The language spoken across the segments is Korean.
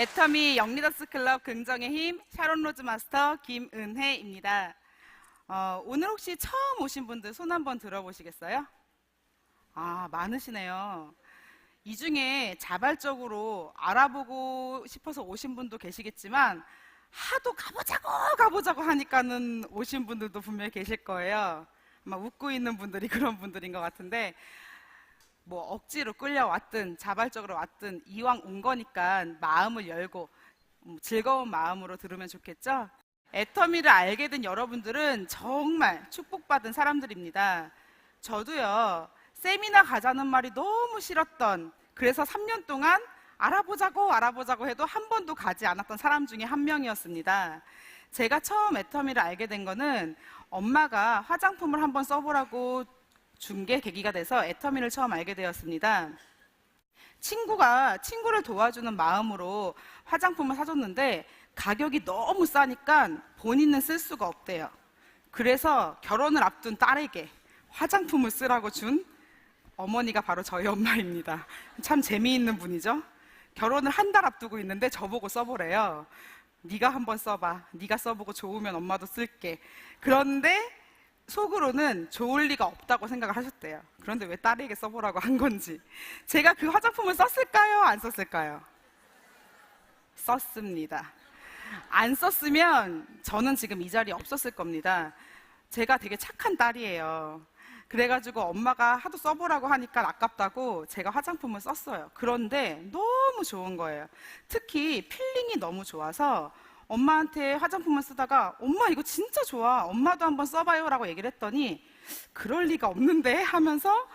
애터미 영리더스 클럽 긍정의 힘 샤론 로즈 마스터 김은혜입니다. 오늘 혹시 처음 오신 분들 손 한번 들어보시겠어요? 많으시네요. 이 중에 자발적으로 알아보고 싶어서 오신 분도 계시겠지만 하도 가보자고 하니까는 오신 분들도 분명히 계실 거예요. 아마 웃고 있는 분들이 그런 분들인 것 같은데, 뭐 억지로 끌려왔든 자발적으로 왔든 이왕 온 거니까 마음을 열고 즐거운 마음으로 들으면 좋겠죠? 애터미를 알게 된 여러분들은 정말 축복받은 사람들입니다. 저도요, 세미나 가자는 말이 너무 싫었던, 그래서 3년 동안 알아보자고 해도 한 번도 가지 않았던 사람 중에 한 명이었습니다. 제가 처음 애터미를 알게 된 거는 엄마가 화장품을 한번 써보라고 준 게 계기가 돼서 애터미를 처음 알게 되었습니다. 친구가 친구를 도와주는 마음으로 화장품을 사줬는데 가격이 너무 싸니까 본인은 쓸 수가 없대요. 그래서 결혼을 앞둔 딸에게 화장품을 쓰라고 준 어머니가 바로 저희 엄마입니다. 참 재미있는 분이죠. 결혼을 한 달 앞두고 있는데 저보고 써보래요. 네가 한번 써봐. 네가 써보고 좋으면 엄마도 쓸게. 그런데 속으로는 좋을 리가 없다고 생각을 하셨대요. 그런데 왜 딸에게 써보라고 한 건지. 제가 그 화장품을 썼을까요? 안 썼을까요? 썼습니다. 안 썼으면 저는 지금 이 자리에 없었을 겁니다. 제가 되게 착한 딸이에요. 그래가지고 엄마가 하도 써보라고 하니까 아깝다고 제가 화장품을 썼어요. 그런데 너무 좋은 거예요. 특히 필링이 너무 좋아서 엄마한테 화장품을 쓰다가 엄마 이거 진짜 좋아, 엄마도 한번 써봐요 라고 얘기를 했더니 그럴 리가 없는데 하면서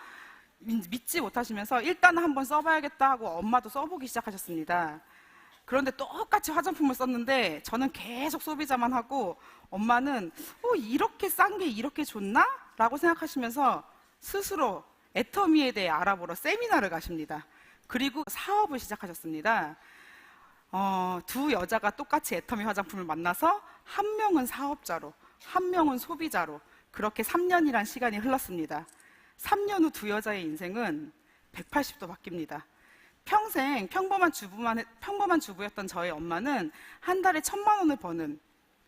믿지 못하시면서 일단 한번 써봐야겠다 하고 엄마도 써보기 시작하셨습니다. 그런데 똑같이 화장품을 썼는데 저는 계속 소비자만 하고 엄마는 이렇게 싼 게 이렇게 좋나? 라고 생각하시면서 스스로 애터미에 대해 알아보러 세미나를 가십니다. 그리고 사업을 시작하셨습니다. 두 여자가 똑같이 애터미 화장품을 만나서 한 명은 사업자로, 한 명은 소비자로 그렇게 3년이란 시간이 흘렀습니다. 3년 후 두 여자의 인생은 180도 바뀝니다. 평생 평범한 주부였던 저희 엄마는 한 달에 1,000만 원을 버는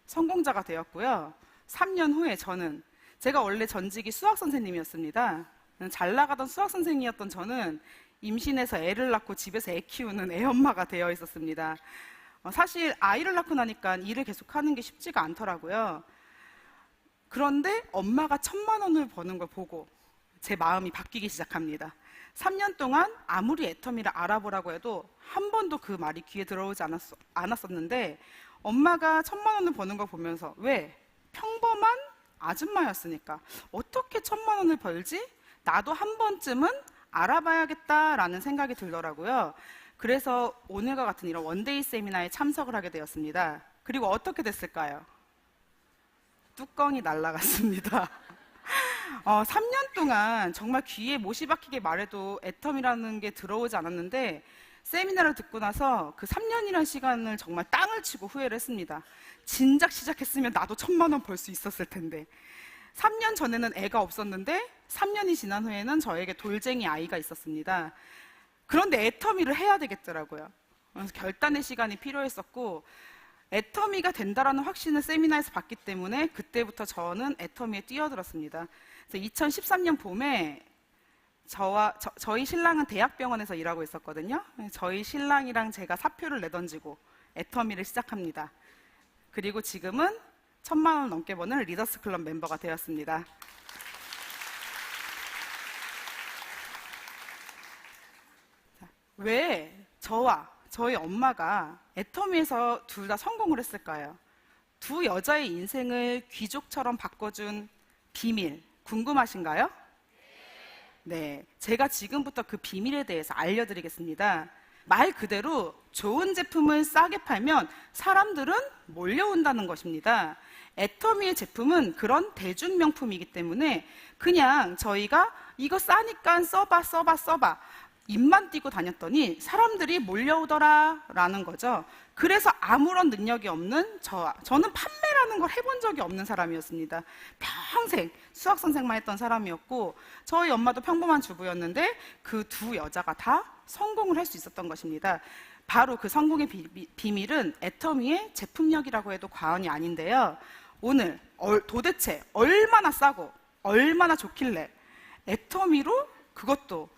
성공자가 되었고요. 3년 후에 제가 원래 전직이 수학 선생님이었습니다. 잘 나가던 수학 선생님이었던 저는 임신해서 애를 낳고 집에서 애 키우는 애엄마가 되어 있었습니다. 사실 아이를 낳고 나니까 일을 계속하는 게 쉽지가 않더라고요. 그런데 엄마가 1,000만 원을 버는 걸 보고 제 마음이 바뀌기 시작합니다. 3년 동안 아무리 애터미를 알아보라고 해도 한 번도 그 말이 귀에 들어오지 않았었는데 엄마가 1,000만 원을 버는 걸 보면서 왜? 평범한 아줌마였으니까 어떻게 1,000만 원을 벌지? 나도 한 번쯤은 알아봐야겠다라는 생각이 들더라고요. 그래서 오늘과 같은 이런 원데이 세미나에 참석을 하게 되었습니다. 그리고 어떻게 됐을까요? 뚜껑이 날아갔습니다. 3년 동안 정말 귀에 못이 박히게 말해도 애터미라는 게 들어오지 않았는데 세미나를 듣고 나서 그 3년이라는 시간을 정말 땅을 치고 후회를 했습니다. 진작 시작했으면 나도 1,000만 원 벌 수 있었을 텐데. 3년 전에는 애가 없었는데 3년이 지난 후에는 저에게 돌쟁이 아이가 있었습니다. 그런데 애터미를 해야 되겠더라고요. 그래서 결단의 시간이 필요했었고 애터미가 된다라는 확신을 세미나에서 받기 때문에 그때부터 저는 애터미에 뛰어들었습니다. 그래서 2013년 봄에 저희 신랑은 대학병원에서 일하고 있었거든요. 저희 신랑이랑 제가 사표를 내던지고 애터미를 시작합니다. 그리고 지금은 1,000만 원 넘게 버는 리더스 클럽 멤버가 되었습니다. 왜 저와 저희 엄마가 애터미에서 둘 다 성공을 했을까요? 두 여자의 인생을 귀족처럼 바꿔준 비밀 궁금하신가요? 네, 제가 지금부터 그 비밀에 대해서 알려드리겠습니다. 말 그대로 좋은 제품을 싸게 팔면 사람들은 몰려온다는 것입니다. 애터미의 제품은 그런 대중명품이기 때문에 그냥 저희가 이거 싸니까 써봐 입만 띄고 다녔더니 사람들이 몰려오더라 라는 거죠. 그래서 아무런 능력이 없는 저는 판매라는 걸 해본 적이 없는 사람이었습니다. 평생 수학 선생만 했던 사람이었고 저희 엄마도 평범한 주부였는데 그 두 여자가 다 성공을 할 수 있었던 것입니다. 바로 그 성공의 비밀은 애터미의 제품력이라고 해도 과언이 아닌데요. 오늘 도대체 얼마나 싸고 얼마나 좋길래 애터미로 그것도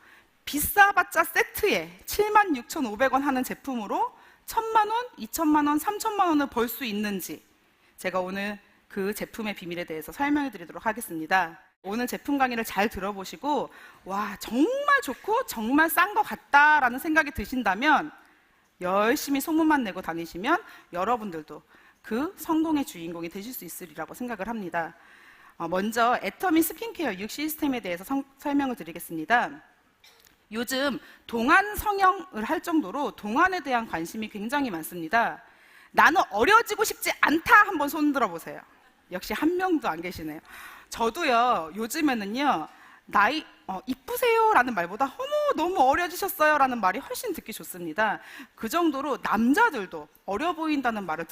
비싸봤자 세트에 76,500원 하는 제품으로 1,000만 원, 2,000만 원, 3,000만 원을 벌 수 있는지 제가 오늘 그 제품의 비밀에 대해서 설명해 드리도록 하겠습니다. 오늘 제품 강의를 잘 들어보시고 와 정말 좋고 정말 싼 것 같다라는 생각이 드신다면 열심히 소문만 내고 다니시면 여러분들도 그 성공의 주인공이 되실 수 있으리라고 생각을 합니다. 먼저 애터미 스킨케어 6 시스템에 대해서 설명을 드리겠습니다. 요즘 동안 성형을 할 정도로 동안에 대한 관심이 굉장히 많습니다. 나는 어려지고 싶지 않다 한번 손 들어보세요. 역시 한 명도 안 계시네요. 저도요 요즘에는요 나이 이쁘세요 라는 말보다 어머 너무 어려지셨어요 라는 말이 훨씬 듣기 좋습니다. 그 정도로 남자들도 어려 보인다는 말을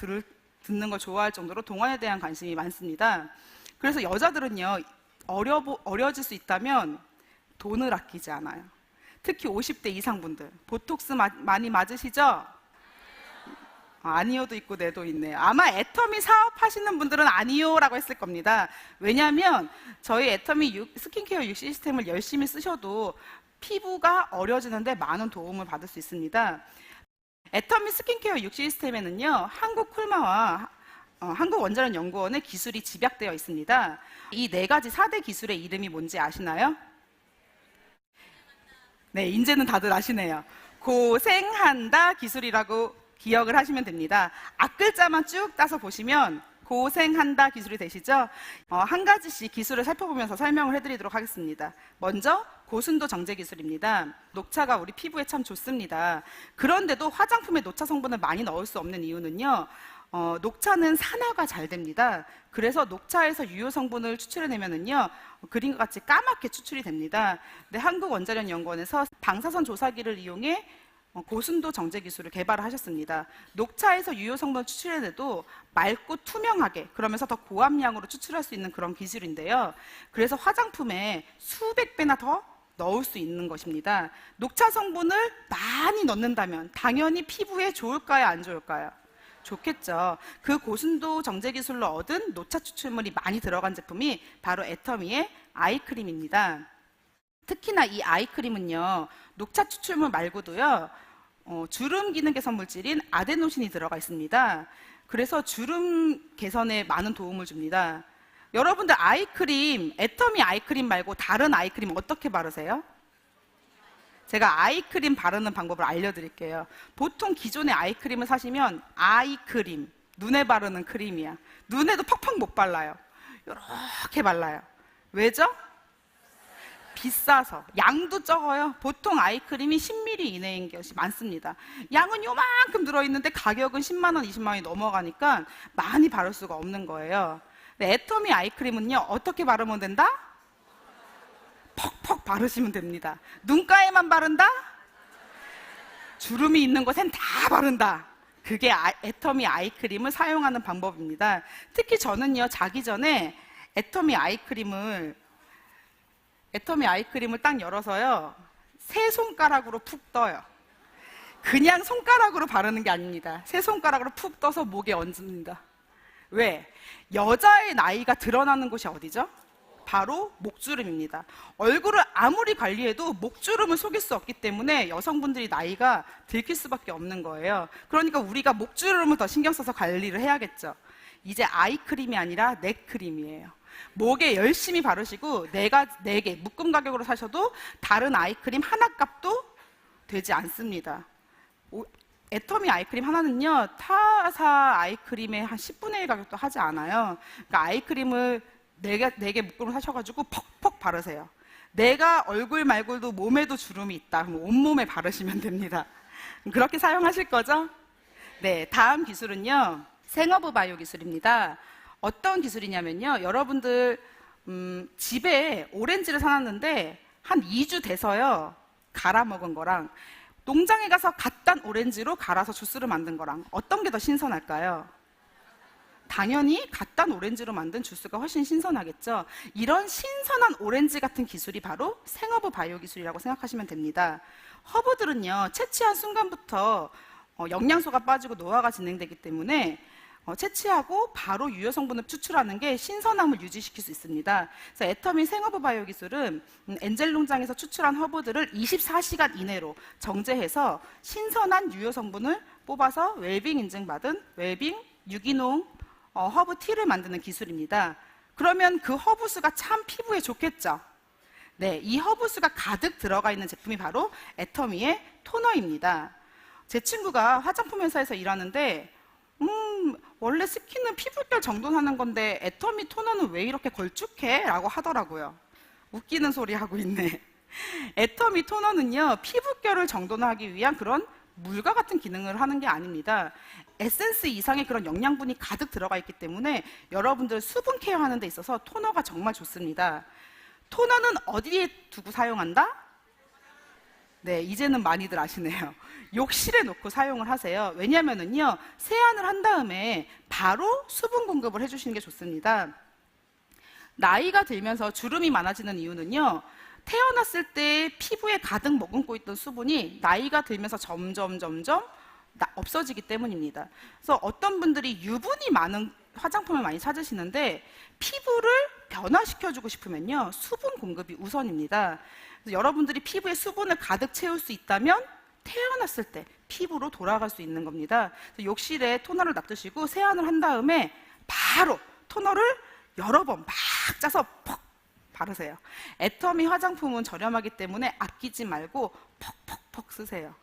듣는 걸 좋아할 정도로 동안에 대한 관심이 많습니다. 그래서 여자들은요 어려질 수 있다면 돈을 아끼지 않아요. 특히 50대 이상 분들 보톡스 많이 맞으시죠? 아니요도 있고 네도 있네요. 아마 애터미 사업하시는 분들은 아니요 라고 했을 겁니다. 왜냐하면 저희 애터미 스킨케어 6 시스템을 열심히 쓰셔도 피부가 어려지는데 많은 도움을 받을 수 있습니다. 애터미 스킨케어 6 시스템에는요 한국 쿨마와 한국원자력연구원의 기술이 집약되어 있습니다. 이 4가지 4대 기술의 이름이 뭔지 아시나요? 네, 이제는 다들 아시네요. 고생한다 기술이라고 기억을 하시면 됩니다. 앞글자만 쭉 따서 보시면 고생한다 기술이 되시죠? 한 가지씩 기술을 살펴보면서 설명을 해드리도록 하겠습니다. 먼저 고순도 정제 기술입니다. 녹차가 우리 피부에 참 좋습니다. 그런데도 화장품에 녹차 성분을 많이 넣을 수 없는 이유는요. 녹차는 산화가 잘 됩니다. 그래서 녹차에서 유효 성분을 추출해내면은요 그림과 같이 까맣게 추출이 됩니다. 근데 한국원자력연구원에서 방사선 조사기를 이용해 고순도 정제 기술을 개발을 하셨습니다. 녹차에서 유효 성분을 추출해내도 맑고 투명하게 그러면서 더 고함량으로 추출할 수 있는 그런 기술인데요. 그래서 화장품에 수백 배나 더 넣을 수 있는 것입니다. 녹차 성분을 많이 넣는다면 당연히 피부에 좋을까요? 안 좋을까요? 좋겠죠. 그 고순도 정제 기술로 얻은 녹차 추출물이 많이 들어간 제품이 바로 애터미의 아이크림입니다. 특히나 이 아이크림은요 녹차 추출물 말고도요 주름 기능 개선 물질인 아데노신이 들어가 있습니다. 그래서 주름 개선에 많은 도움을 줍니다. 여러분들 아이크림, 애터미 아이크림 말고 다른 아이크림 어떻게 바르세요? 제가 아이크림 바르는 방법을 알려드릴게요. 보통 기존의 아이크림을 사시면 아이크림, 눈에 바르는 크림이야. 눈에도 팍팍 못 발라요. 이렇게 발라요. 왜죠? 비싸서. 양도 적어요. 보통 아이크림이 10ml 이내인 것이 많습니다. 양은 요만큼 들어있는데 가격은 10만 원, 20만 원이 넘어가니까 많이 바를 수가 없는 거예요. 근데 애터미 아이크림은요 어떻게 바르면 된다? 퍽퍽 바르시면 됩니다. 눈가에만 바른다? 주름이 있는 곳엔 다 바른다. 그게 애터미 아이크림을 사용하는 방법입니다. 특히 저는요 자기 전에 애터미 아이크림을 딱 열어서요 세 손가락으로 푹 떠요. 그냥 손가락으로 바르는 게 아닙니다. 세 손가락으로 푹 떠서 목에 얹습니다. 왜? 여자의 나이가 드러나는 곳이 어디죠? 바로 목주름입니다. 얼굴을 아무리 관리해도 목주름을 속일 수 없기 때문에 여성분들이 나이가 들킬 수밖에 없는 거예요. 그러니까 우리가 목주름을 더 신경 써서 관리를 해야겠죠. 이제 아이크림이 아니라 넥크림이에요. 목에 열심히 바르시고 4개 묶음 가격으로 사셔도 다른 아이크림 하나 값도 되지 않습니다. 애터미 아이크림 하나는요 타사 아이크림의 한 10분의 1 가격도 하지 않아요. 그러니까 아이크림을 4개 묶음을 사셔가지고 퍽퍽 바르세요. 내가 얼굴 말고도 몸에도 주름이 있다 그럼 온몸에 바르시면 됩니다. 그렇게 사용하실 거죠? 네, 다음 기술은요 생어브 바이오 기술입니다. 어떤 기술이냐면요 여러분들 집에 오렌지를 사놨는데 한 2주 돼서요 갈아 먹은 거랑 농장에 가서 갓 딴 오렌지로 갈아서 주스를 만든 거랑 어떤 게 더 신선할까요? 당연히 갓 딴 오렌지로 만든 주스가 훨씬 신선하겠죠. 이런 신선한 오렌지 같은 기술이 바로 생허브 바이오 기술이라고 생각하시면 됩니다. 허브들은요 채취한 순간부터 영양소가 빠지고 노화가 진행되기 때문에 채취하고 바로 유효 성분을 추출하는 게 신선함을 유지시킬 수 있습니다. 그래서 애터미 생허브 바이오 기술은 엔젤 농장에서 추출한 허브들을 24시간 이내로 정제해서 신선한 유효 성분을 뽑아서 웰빙 인증받은 웰빙 유기농 허브 티를 만드는 기술입니다. 그러면 그 허브수가 참 피부에 좋겠죠? 네, 이 허브수가 가득 들어가 있는 제품이 바로 애터미의 토너입니다. 제 친구가 화장품 회사에서 일하는데 원래 스킨은 피부결 정돈하는 건데 애터미 토너는 왜 이렇게 걸쭉해? 라고 하더라고요. 웃기는 소리 하고 있네. 애터미 토너는요, 피부결을 정돈하기 위한 그런 물과 같은 기능을 하는 게 아닙니다. 에센스 이상의 그런 영양분이 가득 들어가 있기 때문에 여러분들 수분 케어하는 데 있어서 토너가 정말 좋습니다. 토너는 어디에 두고 사용한다? 네, 이제는 많이들 아시네요. 욕실에 놓고 사용을 하세요. 왜냐면은요, 세안을 한 다음에 바로 수분 공급을 해주시는 게 좋습니다. 나이가 들면서 주름이 많아지는 이유는요, 태어났을 때 피부에 가득 머금고 있던 수분이 나이가 들면서 점점 없어지기 때문입니다. 그래서 어떤 분들이 유분이 많은 화장품을 많이 찾으시는데 피부를 변화시켜주고 싶으면요, 수분 공급이 우선입니다. 그래서 여러분들이 피부에 수분을 가득 채울 수 있다면 태어났을 때 피부로 돌아갈 수 있는 겁니다. 욕실에 토너를 놔두시고 세안을 한 다음에 바로 토너를 여러 번 막 짜서 퍽 바르세요. 애터미 화장품은 저렴하기 때문에 아끼지 말고 퍽퍽퍽 쓰세요.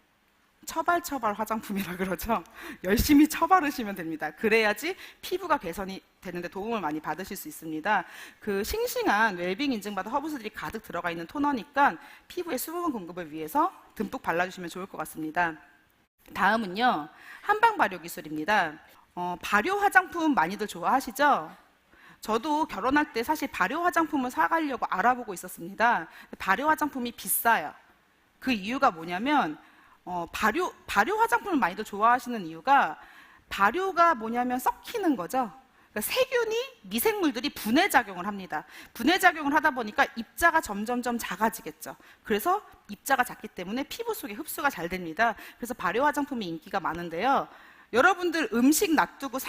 처발처발 화장품이라 그러죠. 열심히 처바르시면 됩니다. 그래야지 피부가 개선이 되는데 도움을 많이 받으실 수 있습니다. 그 싱싱한 웰빙 인증받은 허브수들이 가득 들어가 있는 토너니까 피부에 수분 공급을 위해서 듬뿍 발라주시면 좋을 것 같습니다. 다음은요, 한방 발효 기술입니다. 발효 화장품 많이들 좋아하시죠? 저도 결혼할 때 사실 발효 화장품을 사가려고 알아보고 있었습니다. 발효 화장품이 비싸요. 그 이유가 뭐냐면 발효 화장품을 많이들 좋아하시는 이유가 발효가 뭐냐면 썩히는 거죠. 그러니까 세균이 미생물들이 분해 작용을 합니다. 분해 작용을 하다 보니까 입자가 점점점 작아지겠죠. 그래서 입자가 작기 때문에 피부 속에 흡수가 잘 됩니다. 그래서 발효 화장품이 인기가 많은데요. 여러분들 음식 놔두고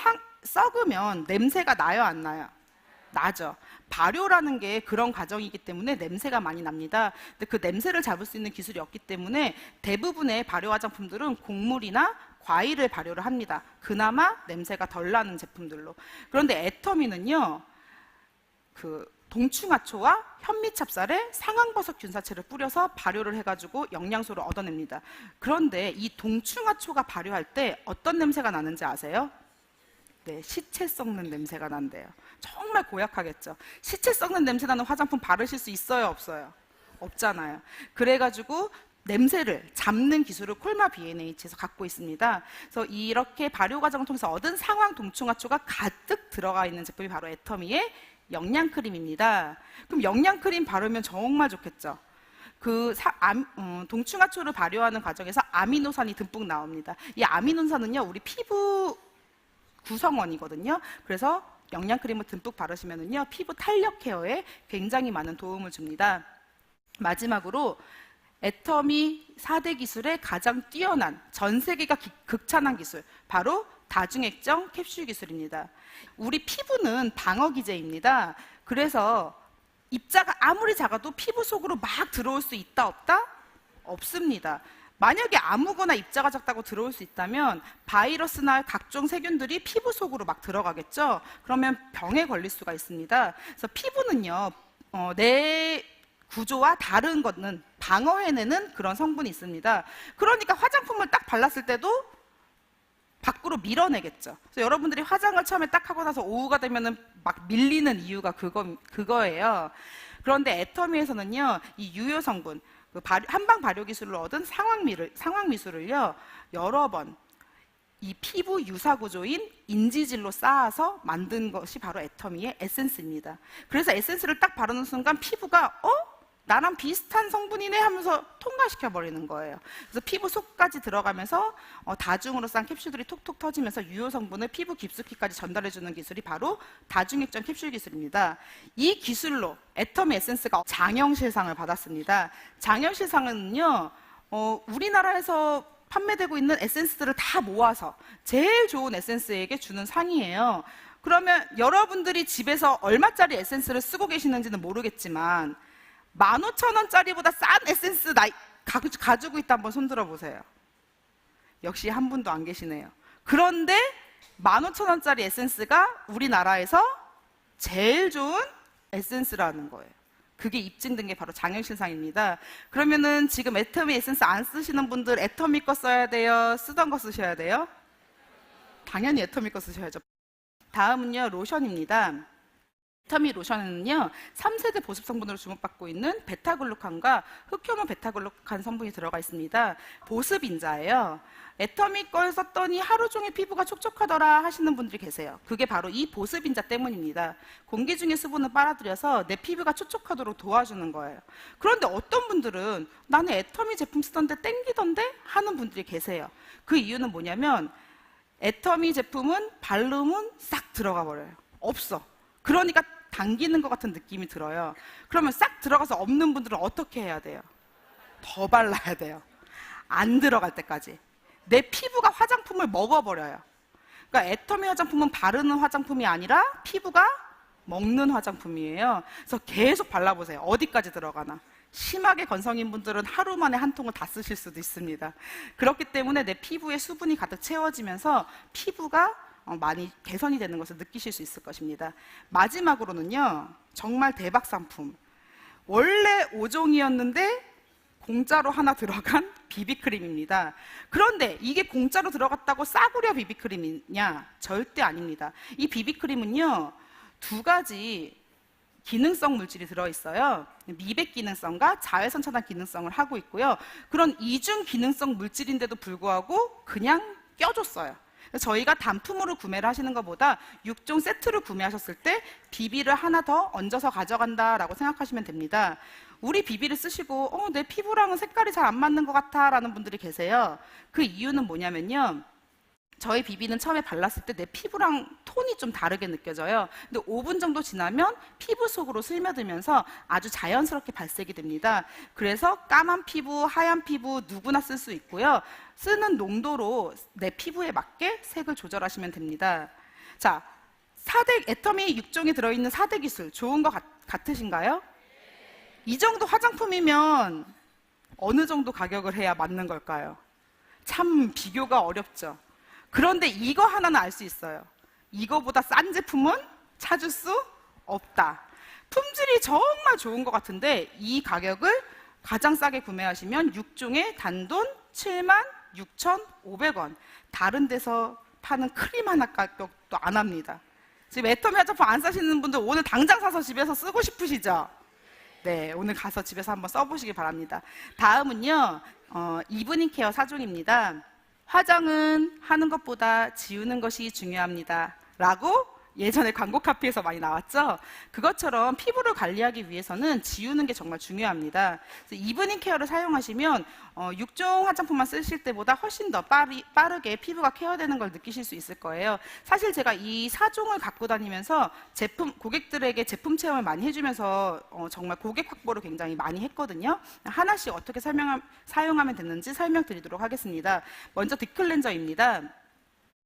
썩으면 냄새가 나요, 안 나요? 나죠. 발효라는 게 그런 과정이기 때문에 냄새가 많이 납니다. 근데 그 냄새를 잡을 수 있는 기술이 없기 때문에 대부분의 발효 화장품들은 곡물이나 과일을 발효를 합니다. 그나마 냄새가 덜 나는 제품들로. 그런데 애터미는요, 그 동충하초와 현미찹쌀에 상황버섯 균사체를 뿌려서 발효를 해가지고 영양소를 얻어냅니다. 그런데 이 동충하초가 발효할 때 어떤 냄새가 나는지 아세요? 네, 시체 썩는 냄새가 난대요. 정말 고약하겠죠. 시체 썩는 냄새 나는 화장품 바르실 수 있어요, 없어요? 없잖아요. 그래가지고 냄새를 잡는 기술을 콜마 B&H에서 갖고 있습니다. 그래서 이렇게 발효 과정을 통해서 얻은 상황 동충하초가 가득 들어가 있는 제품이 바로 애터미의 영양크림입니다. 그럼 영양크림 바르면 정말 좋겠죠. 동충하초를 발효하는 과정에서 아미노산이 듬뿍 나옵니다. 이 아미노산은요, 우리 피부 구성원이거든요. 그래서 영양크림을 듬뿍 바르시면은요, 피부 탄력 케어에 굉장히 많은 도움을 줍니다. 마지막으로 애터미 4대 기술의 가장 뛰어난, 전 세계가 극찬한 기술, 바로 다중액정 캡슐 기술입니다. 우리 피부는 방어 기제입니다. 그래서 입자가 아무리 작아도 피부 속으로 막 들어올 수 있다, 없다? 없습니다. 만약에 아무거나 입자가 작다고 들어올 수 있다면 바이러스나 각종 세균들이 피부 속으로 막 들어가겠죠. 그러면 병에 걸릴 수가 있습니다. 그래서 피부는요, 내 구조와 다른 거는 방어해내는 그런 성분이 있습니다. 그러니까 화장품을 딱 발랐을 때도 밖으로 밀어내겠죠. 그래서 여러분들이 화장을 처음에 딱 하고 나서 오후가 되면은 막 밀리는 이유가 그거예요. 그런데 애터미에서는요, 이 유효 성분, 한방 발효 기술을 얻은 상황미술을요, 여러 번 이 피부 유사 구조인 인지질로 쌓아서 만든 것이 바로 애터미의 에센스입니다. 그래서 에센스를 딱 바르는 순간 피부가 나랑 비슷한 성분이네 하면서 통과시켜 버리는 거예요. 그래서 피부 속까지 들어가면서 다중으로 싼 캡슐들이 톡톡 터지면서 유효 성분을 피부 깊숙이까지 전달해 주는 기술이 바로 다중액정 캡슐 기술입니다. 이 기술로 애터미 에센스가 장영실상을 받았습니다. 장영실상은요, 우리나라에서 판매되고 있는 에센스들을 다 모아서 제일 좋은 에센스에게 주는 상이에요. 그러면 여러분들이 집에서 얼마짜리 에센스를 쓰고 계시는지는 모르겠지만 15,000원짜리보다 싼 에센스 가지고 있다 한번 손들어 보세요. 역시 한 분도 안 계시네요. 그런데 15,000원짜리 에센스가 우리나라에서 제일 좋은 에센스라는 거예요. 그게 입증된 게 바로 장영실상입니다. 그러면은 지금 애터미 에센스 안 쓰시는 분들 애터미 거 써야 돼요? 쓰던 거 쓰셔야 돼요? 당연히 애터미 거 쓰셔야죠. 다음은요, 로션입니다. 애터미 로션은요, 3세대 보습 성분으로 주목받고 있는 베타글루칸과 흑효모 베타글루칸 성분이 들어가 있습니다. 보습인자예요. 애터미 걸 썼더니 하루 종일 피부가 촉촉하더라 하시는 분들이 계세요. 그게 바로 이 보습인자 때문입니다. 공기 중의 수분을 빨아들여서 내 피부가 촉촉하도록 도와주는 거예요. 그런데 어떤 분들은 나는 애터미 제품 쓰던데 땡기던데 하는 분들이 계세요. 그 이유는 뭐냐면 애터미 제품은 바르면 싹 들어가 버려요. 없어. 그러니까 당기는 것 같은 느낌이 들어요. 그러면 싹 들어가서 없는 분들은 어떻게 해야 돼요? 더 발라야 돼요. 안 들어갈 때까지. 내 피부가 화장품을 먹어버려요. 그러니까 애터미 화장품은 바르는 화장품이 아니라 피부가 먹는 화장품이에요. 그래서 계속 발라보세요. 어디까지 들어가나. 심하게 건성인 분들은 하루 만에 한 통을 다 쓰실 수도 있습니다. 그렇기 때문에 내 피부에 수분이 가득 채워지면서 피부가 많이 개선이 되는 것을 느끼실 수 있을 것입니다. 마지막으로는요, 정말 대박 상품. 원래 5종이었는데 공짜로 하나 들어간 비비크림입니다. 그런데 이게 공짜로 들어갔다고 싸구려 비비크림이냐? 절대 아닙니다. 이 비비크림은요, 2가지 기능성 물질이 들어있어요. 미백 기능성과 자외선 차단 기능성을 하고 있고요. 그런 이중 기능성 물질인데도 불구하고 그냥 껴줬어요. 저희가 단품으로 구매를 하시는 것보다 6종 세트를 구매하셨을 때 비비를 하나 더 얹어서 가져간다라고 생각하시면 됩니다. 우리 비비를 쓰시고 내 피부랑은 색깔이 잘 안 맞는 것 같아 라는 분들이 계세요. 그 이유는 뭐냐면요, 저희 비비는 처음에 발랐을 때 내 피부랑 톤이 좀 다르게 느껴져요. 근데 5분 정도 지나면 피부 속으로 스며들면서 아주 자연스럽게 발색이 됩니다. 그래서 까만 피부, 하얀 피부 누구나 쓸 수 있고요. 쓰는 농도로 내 피부에 맞게 색을 조절하시면 됩니다. 자, 애터미 6종이 들어있는 4대 기술 좋은 것 같으신가요? 이 정도 화장품이면 어느 정도 가격을 해야 맞는 걸까요? 참 비교가 어렵죠. 그런데 이거 하나는 알 수 있어요. 이거보다 싼 제품은 찾을 수 없다. 품질이 정말 좋은 것 같은데 이 가격을 가장 싸게 구매하시면 6종에 단돈 76,500원. 다른 데서 파는 크림 하나 가격도 안 합니다. 지금 애터미 화장품 안 사시는 분들 오늘 당장 사서 집에서 쓰고 싶으시죠? 네, 오늘 가서 집에서 한번 써보시기 바랍니다. 다음은요, 이브닝 케어 4종입니다. 화장은 하는 것보다 지우는 것이 중요합니다. 라고 예전에 광고 카피에서 많이 나왔죠? 그것처럼 피부를 관리하기 위해서는 지우는 게 정말 중요합니다. 그래서 이브닝 케어를 사용하시면 6종 화장품만 쓰실 때보다 훨씬 더 빠르게 피부가 케어되는 걸 느끼실 수 있을 거예요. 사실 제가 이 4종을 갖고 다니면서 고객들에게 제품 체험을 많이 해주면서 정말 고객 확보를 굉장히 많이 했거든요. 하나씩 어떻게 사용하면 되는지 설명드리도록 하겠습니다. 먼저 딥클렌저입니다.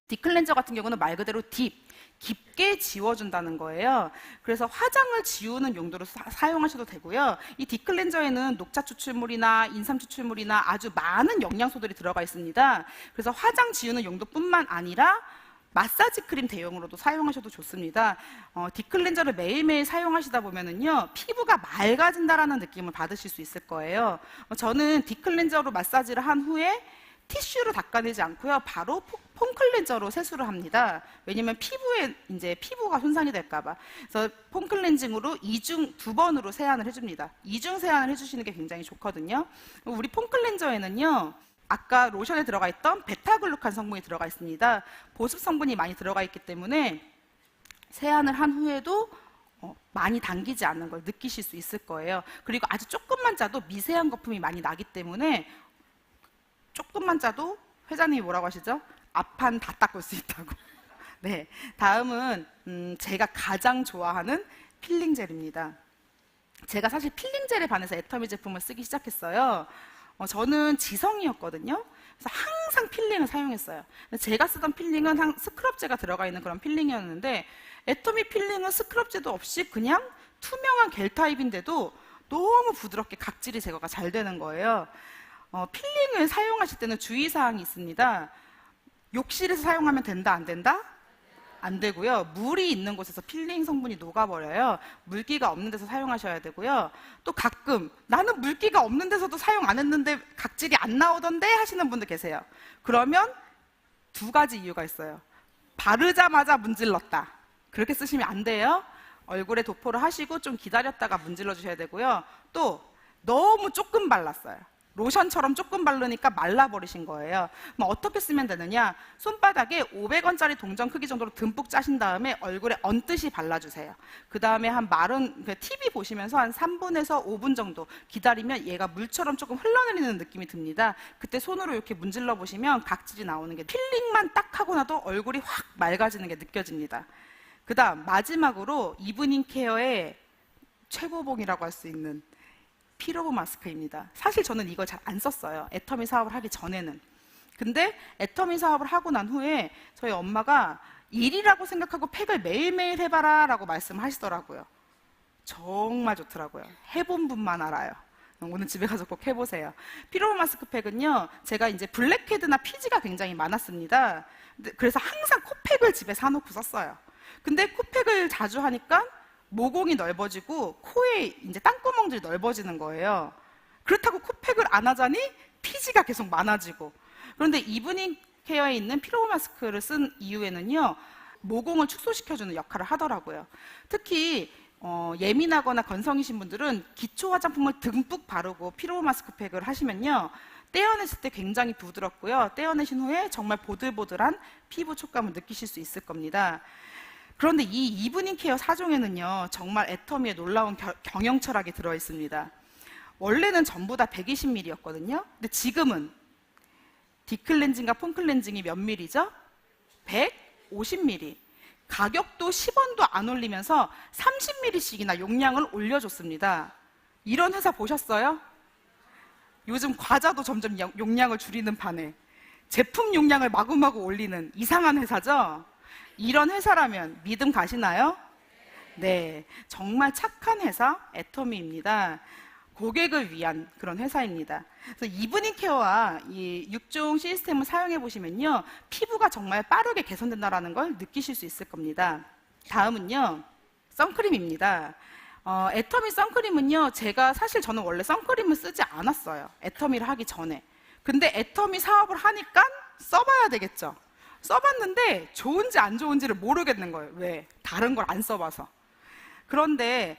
딥클렌저 같은 경우는 말 그대로 깊게 지워준다는 거예요. 그래서 화장을 지우는 용도로 사용하셔도 되고요. 이 딥클렌저에는 녹차 추출물이나 인삼 추출물이나 아주 많은 영양소들이 들어가 있습니다. 그래서 화장 지우는 용도뿐만 아니라 마사지 크림 대용으로도 사용하셔도 좋습니다. 딥클렌저를 매일매일 사용하시다 보면은요, 피부가 맑아진다라는 느낌을 받으실 수 있을 거예요. 저는 딥클렌저로 마사지를 한 후에 티슈로 닦아내지 않고요, 바로 폼클렌저로 세수를 합니다. 왜냐면 피부가 손상이 될까봐. 그래서 폼클렌징으로 2번으로 세안을 해줍니다. 2중 세안을 해주시는 게 굉장히 좋거든요. 우리 폼클렌저에는요, 아까 로션에 들어가 있던 베타글루칸 성분이 들어가 있습니다. 보습 성분이 많이 들어가 있기 때문에 세안을 한 후에도 많이 당기지 않는 걸 느끼실 수 있을 거예요. 그리고 아주 조금만 짜도 미세한 거품이 많이 나기 때문에 조금만 짜도 회장님이 뭐라고 하시죠? 앞판 다 닦을 수 있다고. 네, 다음은 제가 가장 좋아하는 필링 젤입니다. 제가 사실 필링 젤에 반해서 애터미 제품을 쓰기 시작했어요. 저는 지성이었거든요. 그래서 항상 필링을 사용했어요. 제가 쓰던 필링은 스크럽제가 들어가 있는 그런 필링이었는데, 애터미 필링은 스크럽제도 없이 그냥 투명한 겔 타입인데도 너무 부드럽게 각질이 제거가 잘 되는 거예요. 필링을 사용하실 때는 주의사항이 있습니다. 욕실에서 사용하면 된다, 안 된다? 안 되고요. 물이 있는 곳에서 필링 성분이 녹아버려요. 물기가 없는 데서 사용하셔야 되고요. 또 가끔 나는 물기가 없는 데서도 사용 안 했는데 각질이 안 나오던데 하시는 분들 계세요. 그러면 두 가지 이유가 있어요. 바르자마자 문질렀다. 그렇게 쓰시면 안 돼요. 얼굴에 도포를 하시고 좀 기다렸다가 문질러 주셔야 되고요. 또 너무 조금 발랐어요. 로션처럼 조금 바르니까 말라버리신 거예요. 그럼 어떻게 쓰면 되느냐? 손바닥에 500원짜리 동전 크기 정도로 듬뿍 짜신 다음에 얼굴에 얹듯이 발라주세요. 그 다음에 한 마른 TV 보시면서 한 3분에서 5분 정도 기다리면 얘가 물처럼 조금 흘러내리는 느낌이 듭니다. 그때 손으로 이렇게 문질러 보시면 각질이 나오는 게, 필링만 딱 하고 나도 얼굴이 확 맑아지는 게 느껴집니다. 그 다음 마지막으로 이브닝 케어의 최고봉이라고 할 수 있는 피로보 마스크입니다. 사실 저는 이걸 잘 안 썼어요. 애터미 사업을 하기 전에는. 근데 애터미 사업을 하고 난 후에 저희 엄마가 일이라고 생각하고 팩을 매일매일 해봐라 라고 말씀하시더라고요. 정말 좋더라고요. 해본 분만 알아요. 오늘 집에 가서 꼭 해보세요. 피로보 마스크 팩은요, 제가 이제 블랙헤드나 피지가 굉장히 많았습니다. 그래서 항상 코팩을 집에 사놓고 썼어요. 근데 코팩을 자주 하니까 모공이 넓어지고 코에 이제 땅구멍들이 넓어지는 거예요. 그렇다고 코팩을 안 하자니 피지가 계속 많아지고. 그런데 이브닝 케어에 있는 피로보 마스크를 쓴 이후에는요, 모공을 축소시켜주는 역할을 하더라고요. 특히 예민하거나 건성이신 분들은 기초 화장품을 듬뿍 바르고 피로보 마스크팩을 하시면요, 떼어냈을 때 굉장히 부드럽고요, 떼어내신 후에 정말 보들보들한 피부 촉감을 느끼실 수 있을 겁니다. 그런데 이 이브닝 케어 4종에는요, 정말 애터미의 놀라운 경영 철학이 들어있습니다. 원래는 전부 다 120ml였거든요. 근데 지금은 딥클렌징과 폼클렌징이 몇 ml죠? 150ml. 가격도 10원도 안 올리면서 30ml씩이나 용량을 올려줬습니다. 이런 회사 보셨어요? 요즘 과자도 점점 용량을 줄이는 판에 제품 용량을 마구마구 올리는 이상한 회사죠? 이런 회사라면 믿음 가시나요? 네, 정말 착한 회사 애터미입니다. 고객을 위한 그런 회사입니다. 그래서 이브닝 케어와 이 6종 시스템을 사용해 보시면요, 피부가 정말 빠르게 개선된다는 걸 느끼실 수 있을 겁니다. 다음은요, 선크림입니다. 애터미 선크림은요, 사실 저는 원래 선크림을 쓰지 않았어요. 애터미를 하기 전에. 근데 애터미 사업을 하니까 써봐야 되겠죠. 써봤는데 좋은지 안 좋은지를 모르겠는 거예요. 왜? 다른 걸 안 써봐서. 그런데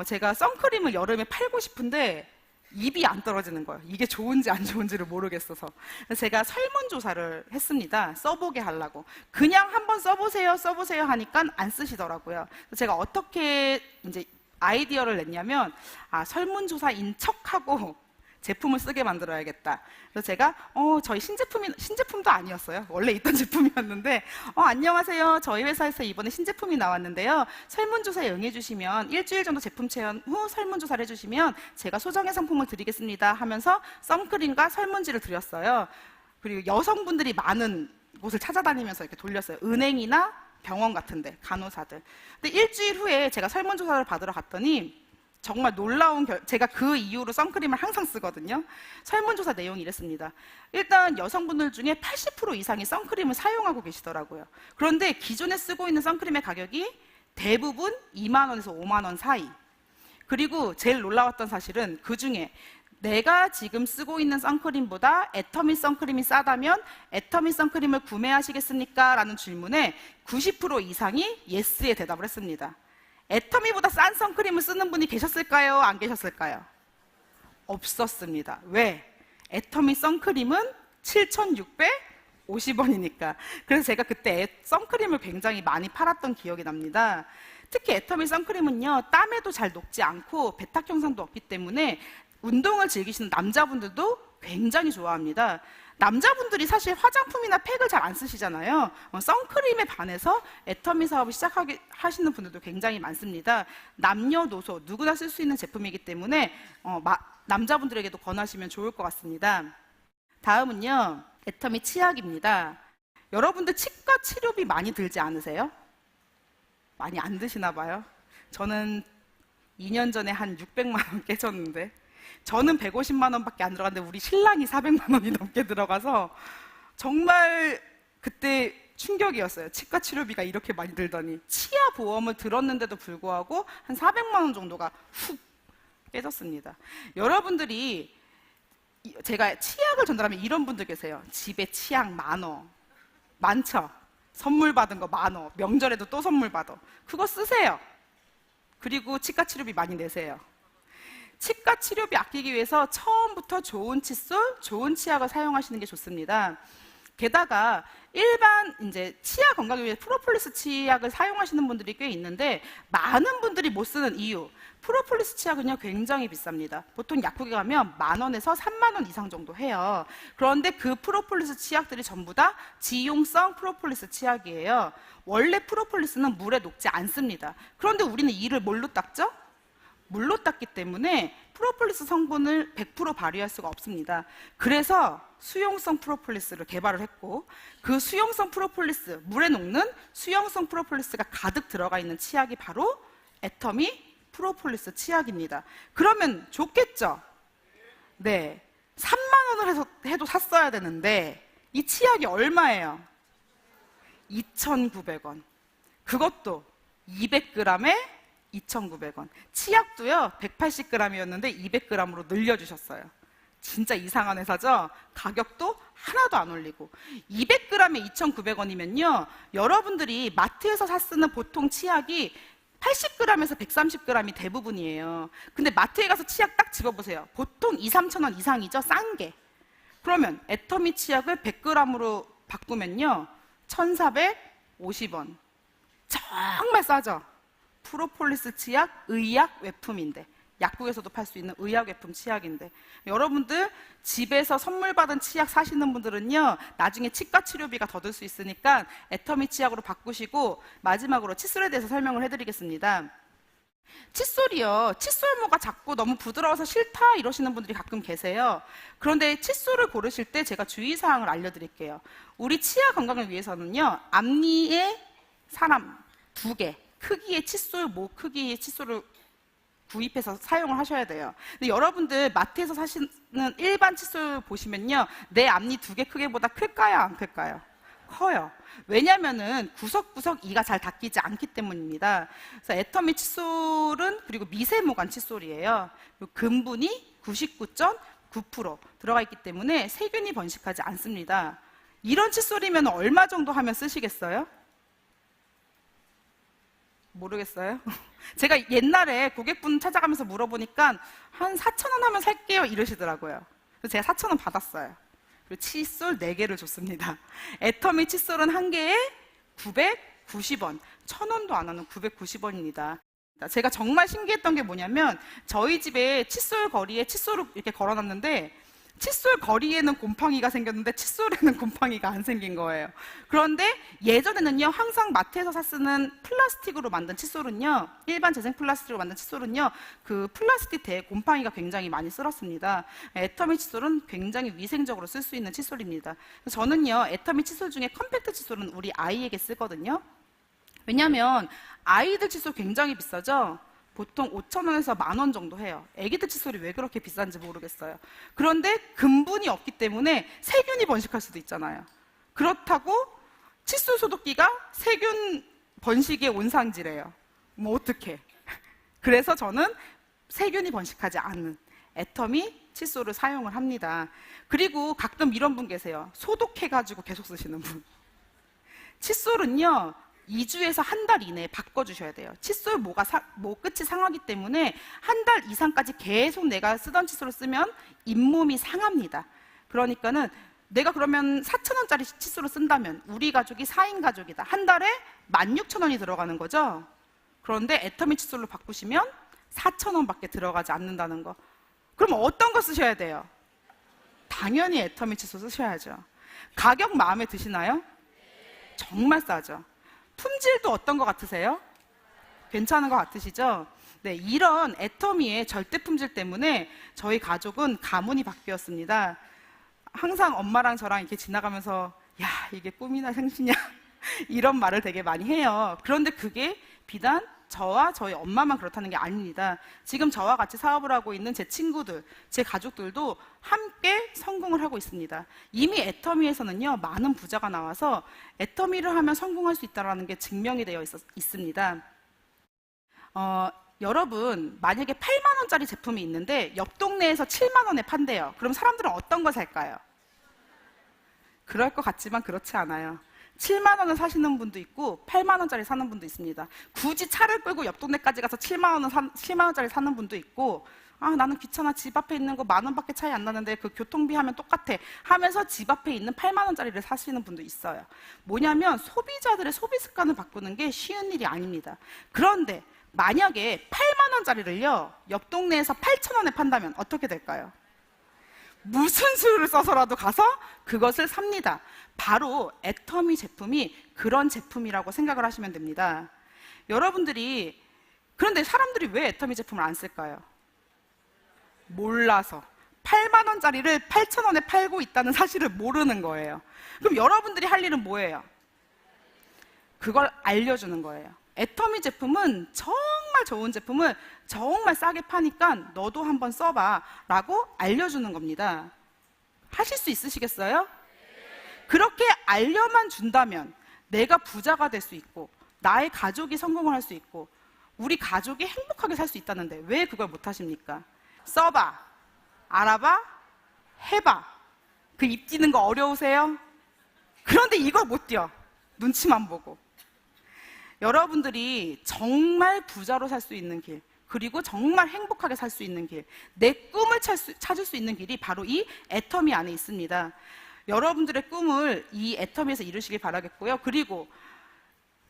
제가 선크림을 여름에 팔고 싶은데 입이 안 떨어지는 거예요. 이게 좋은지 안 좋은지를 모르겠어서. 그래서 제가 설문조사를 했습니다. 써보게 하려고. 그냥 한번 써보세요 하니까 안 쓰시더라고요. 그래서 제가 어떻게 이제 아이디어를 냈냐면, 설문조사인 척하고 제품을 쓰게 만들어야겠다. 그래서 제가 저희 신제품도 아니었어요. 원래 있던 제품이었는데, 안녕하세요. 저희 회사에서 이번에 신제품이 나왔는데요. 설문조사에 응해주시면 일주일 정도 제품 체험 후 설문조사를 해주시면 제가 소정의 상품을 드리겠습니다 하면서 선크림과 설문지를 드렸어요. 그리고 여성분들이 많은 곳을 찾아다니면서 이렇게 돌렸어요. 은행이나 병원 같은데, 간호사들. 근데 일주일 후에 제가 설문조사를 받으러 갔더니 정말 놀라운 제가 그 이후로 선크림을 항상 쓰거든요. 설문조사 내용이 이랬습니다. 일단 여성분들 중에 80% 이상이 선크림을 사용하고 계시더라고요. 그런데 기존에 쓰고 있는 선크림의 가격이 대부분 2만 원에서 5만 원 사이. 그리고 제일 놀라웠던 사실은 그 중에 내가 지금 쓰고 있는 선크림보다 애터미 선크림이 싸다면 애터미 선크림을 구매하시겠습니까? 라는 질문에 90% 이상이 예스에 대답을 했습니다. 애터미보다 싼 선크림을 쓰는 분이 계셨을까요? 안 계셨을까요? 없었습니다. 왜? 애터미 선크림은 7,650원이니까. 그래서 제가 그때 선크림을 굉장히 많이 팔았던 기억이 납니다. 특히 애터미 선크림은요, 땀에도 잘 녹지 않고 배탁 형상도 없기 때문에 운동을 즐기시는 남자분들도 굉장히 좋아합니다. 남자분들이 사실 화장품이나 팩을 잘 안 쓰시잖아요. 선크림에 반해서 애터미 사업을 시작하시는 분들도 굉장히 많습니다. 남녀노소 누구나 쓸 수 있는 제품이기 때문에 남자분들에게도 권하시면 좋을 것 같습니다. 다음은요, 애터미 치약입니다. 여러분들 치과 치료비 많이 들지 않으세요? 많이 안 드시나 봐요. 저는 2년 전에 한 600만 원 깨졌는데, 저는 150만 원밖에 안 들어갔는데 우리 신랑이 400만 원이 넘게 들어가서 정말 그때 충격이었어요. 치과 치료비가 이렇게 많이 들더니. 치아 보험을 들었는데도 불구하고 한 400만 원 정도가 훅 깨졌습니다. 여러분들이, 제가 치약을 전달하면 이런 분들 계세요. 집에 치약 많죠? 선물 받은 거 많어. 명절에도 또 선물 받아. 그거 쓰세요. 그리고 치과 치료비 많이 내세요. 치과 치료비 아끼기 위해서 처음부터 좋은 칫솔, 좋은 치약을 사용하시는 게 좋습니다. 게다가 일반 이제 치아 건강을 위해 프로폴리스 치약을 사용하시는 분들이 꽤 있는데, 많은 분들이 못 쓰는 이유, 프로폴리스 치약은요 굉장히 비쌉니다. 보통 약국에 가면 10,000원에서 30,000원 이상 정도 해요. 그런데 그 프로폴리스 치약들이 전부 다 지용성 프로폴리스 치약이에요. 원래 프로폴리스는 물에 녹지 않습니다. 그런데 우리는 이를 뭘로 닦죠? 물로 닦기 때문에 프로폴리스 성분을 100% 발휘할 수가 없습니다. 그래서 수용성 프로폴리스를 개발을 했고, 그 수용성 프로폴리스, 물에 녹는 수용성 프로폴리스가 가득 들어가 있는 치약이 바로 애터미 프로폴리스 치약입니다. 그러면 좋겠죠? 네, 3만 원을 해도 샀어야 되는데 이 치약이 얼마예요? 2,900원. 그것도 200g에 2,900원. 치약도요 180g이었는데 200g으로 늘려주셨어요. 진짜 이상한 회사죠? 가격도 하나도 안 올리고. 200g에 2,900원이면요 여러분들이 마트에서 사 쓰는 보통 치약이 80g에서 130g이 대부분이에요. 근데 마트에 가서 치약 딱 집어보세요. 보통 2,000~3,000원 이상이죠, 싼 게. 그러면 애터미 치약을 100g으로 바꾸면요 1,450원. 정말 싸죠? 프로폴리스 치약, 의약 외품인데, 약국에서도 팔 수 있는 의약 외품 치약인데, 여러분들 집에서 선물 받은 치약 사시는 분들은요 나중에 치과 치료비가 더 들 수 있으니까 애터미 치약으로 바꾸시고, 마지막으로 칫솔에 대해서 설명을 해드리겠습니다. 칫솔이요, 칫솔모가 작고 너무 부드러워서 싫다 이러시는 분들이 가끔 계세요. 그런데 칫솔을 고르실 때 제가 주의사항을 알려드릴게요. 우리 치아 건강을 위해서는요 앞니에 사람 2개 크기의 칫솔, 모 크기의 칫솔을 구입해서 사용을 하셔야 돼요. 근데 여러분들 마트에서 사시는 일반 칫솔 보시면요 내 앞니 2개 크기보다 클까요, 안 클까요? 커요. 왜냐면은 구석구석 이가 잘 닦이지 않기 때문입니다. 그래서 애터미 칫솔은, 그리고 미세모간 칫솔이에요. 근분이 99.9% 들어가 있기 때문에 세균이 번식하지 않습니다. 이런 칫솔이면 얼마 정도 하면 쓰시겠어요? 모르겠어요? 제가 옛날에 고객분 찾아가면서 물어보니까 한 4,000원 하면 살게요 이러시더라고요. 그래서 제가 4,000원 받았어요. 그리고 칫솔 4개를 줬습니다. 애터미 칫솔은 한 개에 990원, 1,000원도 안 하는 990원입니다. 제가 정말 신기했던 게 뭐냐면, 저희 집에 칫솔 거리에 칫솔을 이렇게 걸어놨는데 칫솔 거리에는 곰팡이가 생겼는데 칫솔에는 곰팡이가 안 생긴 거예요. 그런데 예전에는요 항상 마트에서 사 쓰는 플라스틱으로 만든 칫솔은요, 일반 재생 플라스틱으로 만든 칫솔은요 그 플라스틱 대에 곰팡이가 굉장히 많이 쓸었습니다. 애터미 칫솔은 굉장히 위생적으로 쓸 수 있는 칫솔입니다. 저는요 애터미 칫솔 중에 컴팩트 칫솔은 우리 아이에게 쓰거든요. 왜냐하면 아이들 칫솔 굉장히 비싸죠? 보통 5,000원에서 10,000원 정도 해요. 애기들 칫솔이 왜 그렇게 비싼지 모르겠어요. 그런데 근분이 없기 때문에 세균이 번식할 수도 있잖아요. 그렇다고 칫솔 소독기가 세균 번식의 온상지래요. 뭐 어떡해. 그래서 저는 세균이 번식하지 않는 애터미 칫솔을 사용을 합니다. 그리고 가끔 이런 분 계세요. 소독해가지고 계속 쓰시는 분. 칫솔은요 2주에서 한 달 이내에 바꿔주셔야 돼요. 칫솔 모 끝이 상하기 때문에 한 달 이상까지 계속 내가 쓰던 칫솔을 쓰면 잇몸이 상합니다. 그러니까는 내가 그러면 4,000원짜리 칫솔을 쓴다면 우리 가족이 4인 가족이다. 한 달에 16,000원이 들어가는 거죠. 그런데 애터미 칫솔로 바꾸시면 4,000원밖에 들어가지 않는다는 거. 그럼 어떤 거 쓰셔야 돼요? 당연히 애터미 칫솔 쓰셔야죠. 가격 마음에 드시나요? 정말 싸죠. 품질도 어떤 것 같으세요? 괜찮은 것 같으시죠? 네, 이런 애터미의 절대 품질 때문에 저희 가족은 가문이 바뀌었습니다. 항상 엄마랑 저랑 이렇게 지나가면서 야, 이게 꿈이나 생시냐 이런 말을 되게 많이 해요. 그런데 그게 비단 저와 저희 엄마만 그렇다는 게 아닙니다. 지금 저와 같이 사업을 하고 있는 제 친구들, 제 가족들도 함께 성공을 하고 있습니다. 이미 애터미에서는요, 많은 부자가 나와서 애터미를 하면 성공할 수 있다는 게 증명이 되어 있습니다. 여러분, 만약에 8만 원짜리 제품이 있는데 옆 동네에서 7만 원에 판대요. 그럼 사람들은 어떤 거 살까요? 그럴 것 같지만 그렇지 않아요. 7만 원을 사시는 분도 있고 8만 원짜리 사는 분도 있습니다. 굳이 차를 끌고 옆 동네까지 가서 7만 원짜리 사는 분도 있고, 아, 나는 귀찮아, 집 앞에 있는 거 1만 원밖에 차이 안 나는데 그 교통비 하면 똑같아 하면서 집 앞에 있는 8만 원짜리를 사시는 분도 있어요. 뭐냐면 소비자들의 소비 습관을 바꾸는 게 쉬운 일이 아닙니다. 그런데 만약에 8만 원짜리를요, 옆 동네에서 8천 원에 판다면 어떻게 될까요? 무슨 수를 써서라도 가서 그것을 삽니다. 바로 애터미 제품이 그런 제품이라고 생각을 하시면 됩니다. 여러분들이, 그런데 사람들이 왜 애터미 제품을 안 쓸까요? 몰라서. 8만 원짜리를 8천 원에 팔고 있다는 사실을 모르는 거예요. 그럼 여러분들이 할 일은 뭐예요? 그걸 알려주는 거예요. 애터미 제품은 정말 좋은 제품을 정말 싸게 파니까 너도 한번 써봐 라고 알려주는 겁니다. 하실 수 있으시겠어요? 그렇게 알려만 준다면 내가 부자가 될 수 있고 나의 가족이 성공을 할 수 있고 우리 가족이 행복하게 살 수 있다는데 왜 그걸 못 하십니까? 써봐, 알아봐, 해봐. 그 입 뛰는 거 어려우세요? 그런데 이걸 못 뛰어. 눈치만 보고. 여러분들이 정말 부자로 살 수 있는 길, 그리고 정말 행복하게 살 수 있는 길, 내 꿈을 찾을 수 있는 길이 바로 이 애터미 안에 있습니다. 여러분들의 꿈을 이 애터미에서 이루시길 바라겠고요. 그리고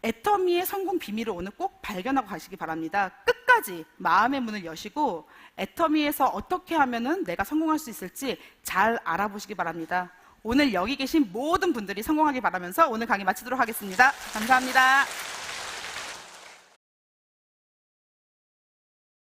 애터미의 성공 비밀을 오늘 꼭 발견하고 가시기 바랍니다. 끝까지 마음의 문을 여시고 애터미에서 어떻게 하면은 내가 성공할 수 있을지 잘 알아보시기 바랍니다. 오늘 여기 계신 모든 분들이 성공하길 바라면서 오늘 강의 마치도록 하겠습니다. 감사합니다.